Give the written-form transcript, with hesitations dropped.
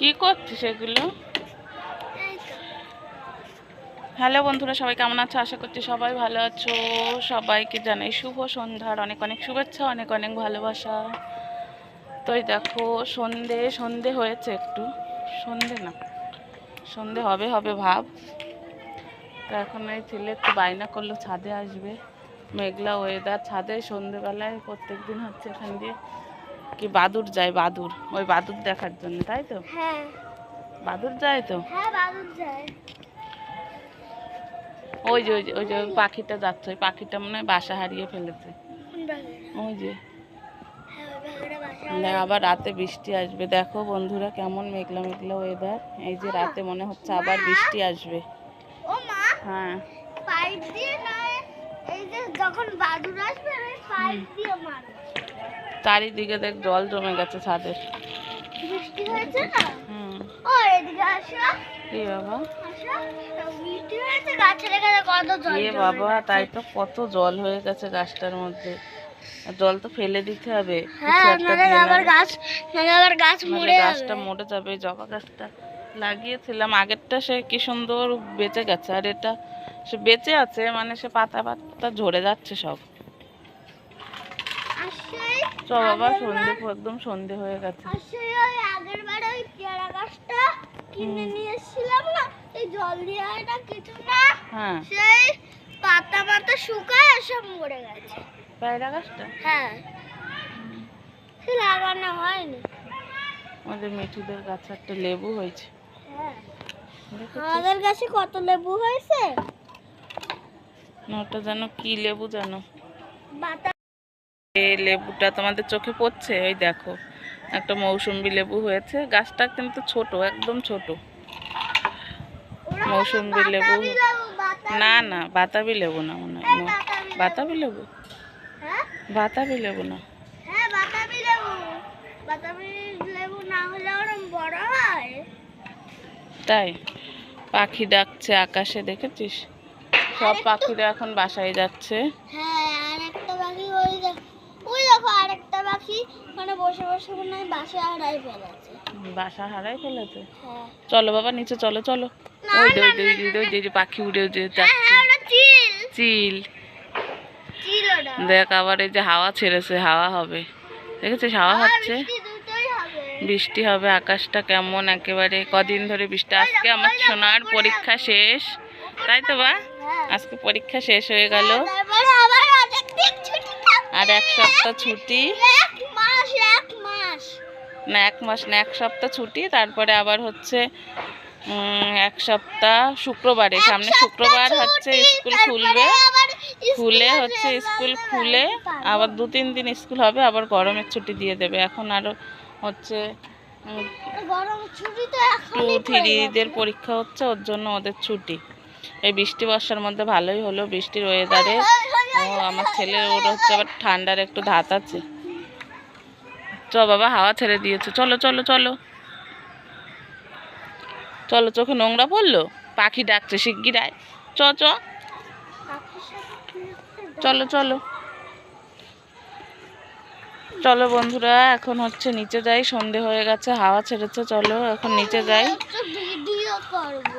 কি করছিস এগুলো? হ্যালো বন্ধুরা, সবাই কেমন আছো? আশা করছি সবাই ভালো আছো। সবাইকে জানাই শুভ সন্ধ্যার অনেক অনেক শুভেচ্ছা, অনেক অনেক ভালোবাসা। তো এই দেখো সন্ধে হয়েছে, একটু সন্ধে না সন্ধে হবে হবে ভাব। তো এখন এই ছেলে একটু বায়না করলো ছাদে আসবে, মেঘলা ওয়েদার। ছাদে সন্ধেবেলায় প্রত্যেক দিন হচ্ছে এখান দিয়ে কি বাদুর যায়, বাদুর, ওই বাদুর দেখার জন্য, তাই তো? হ্যাঁ, বাদুর যায় তো। হ্যাঁ বাদুর যায়। ওই যে ওই যে ওই যে ওই পাখিটা যাচ্ছে, ওই পাখিটা মনে হয় বাসা হারিয়ে ফেলেছে। ওই যে আবার রাতে বৃষ্টি আসবে। দেখো বন্ধুরা কেমন মেঘলা মেঘলা ওয়েদার। এই যে রাতে মনে হচ্ছে আবার বৃষ্টি আসবে। ও মা, হ্যাঁ, পাইপ দিয়ে না, এই যে যখন বাদুর আসবে পাইপ দিয়ে মারবে। চারিদিকে দেখ জল জমে গেছে ছাদের। বৃষ্টি হয়েছে না? ও এদিকে আসো। কি বাবা? বৃষ্টি হয়েছে, গাছের এখানে কত জল। এ বাবা, তাই তো, কত জল হয়ে গেছে গাছটার মধ্যে। জল তো ফেলে দিতে হবে। হ্যাঁ, নাহলে আবার গাছ মরে যাবে। গাছটা মরে যাবে। জবা গাছটা লাগিয়েছিলাম আগেরটা, সে কি সুন্দর বেঁচে গেছে, আর এটা সে বেঁচে আছে মানে সে পাতা পাতা ঝরে যাচ্ছে সব। চ বাবা, একদম সন্ধে হয়ে গেছে। আগের বার ওই পেয়ারা গাছটা কিনে নিয়ে এসেছিলাম না, এই জল দিয়ে এটা কিছু না, হ্যাঁ, সেই পাতা পাতা শুকায় সব মরে গেছে। পেয়ারা গাছটা? হ্যাঁ, সে লাগানো হয়নি। আমাদের মিঠুদের গাছে একটা লেবু হয়েছে। হ্যাঁ, আমাদের গাছে কত লেবু হয়েছে। ওটা জানো কি লেবু জানো? বাতা। এই লেবুটা তোমাদের চোখে পড়ছে? ওই দেখো, একটা মৌসুম্বি লেবু হয়েছে। গাছটা কিন্তু ছোট, একদম ছোট। মৌসুম্বি লেবু না, না বাতাবি লেবু না মনে হয়। বাতাবি লেবু? বাতাবি লেবু না। হ্যাঁ, বাতাবি লেবু। বাতাবি লেবু না হলে ওরকম বড় হয়। তাই? পাখি ডাকছে আকাশে, দেখেছিস? সব পাখিরা এখন বাসায় যাচ্ছে। হ্যাঁ, আরেকটা পাখি ওই দেখো আরেকটা পাখি মানে বসে বসে মনে হয় বাসা হারাই ফেলেছে। বাসা হারাই ফেলেছে? হ্যাঁ। চলো বাবা, নিচে চলো চলো। ওই যে পাখি উড়ে যাচ্ছে। চিল। দেখ আবার এই যে হাওয়া ছেড়েছে, হাওয়া হবে, দেখেছিস? হাওয়া হচ্ছে, বৃষ্টি হবে। আকাশটা কেমন একেবারে, কদিন ধরে বৃষ্টি। আজকে আমার সোনার পরীক্ষা শেষ, তাই তো বা? আজকে পরীক্ষা শেষ হয়ে গেল, আর এক সপ্তাহ ছুটি। না, এক মাস না, এক সপ্তাহ ছুটি। তারপরে আবার হচ্ছে এক সপ্তাহ শুক্রবারে, সামনে শুক্রবার হচ্ছে স্কুল খুলবে। খুলে আবার 2-3 দিন স্কুল হবে, আবার গরমের ছুটি দিয়ে দেবে। এখন আরো হচ্ছে 2-3 পরীক্ষা হচ্ছে, ওর জন্য ওদের ছুটি। এই বৃষ্টি বর্ষার মধ্যে ভালোই হলো, বৃষ্টির ওয়েদারে। আমার ছেলের ওর হচ্ছে আবার ঠান্ডার একটু ধাত আছে। চ বাবা, হাওয়া ছেড়ে দিয়েছে, চলো চলো চলো চলো। চোখে নোংরা পড়লো, পাখি ডাকছে শিগগির আয়। চলো চলো চলো বন্ধুরা, এখন হচ্ছে নিচে যাই। সন্ধে হয়ে গেছে, হাওয়া ছেড়েছে, চলো এখন নিচে যাই। ভিডিও করব।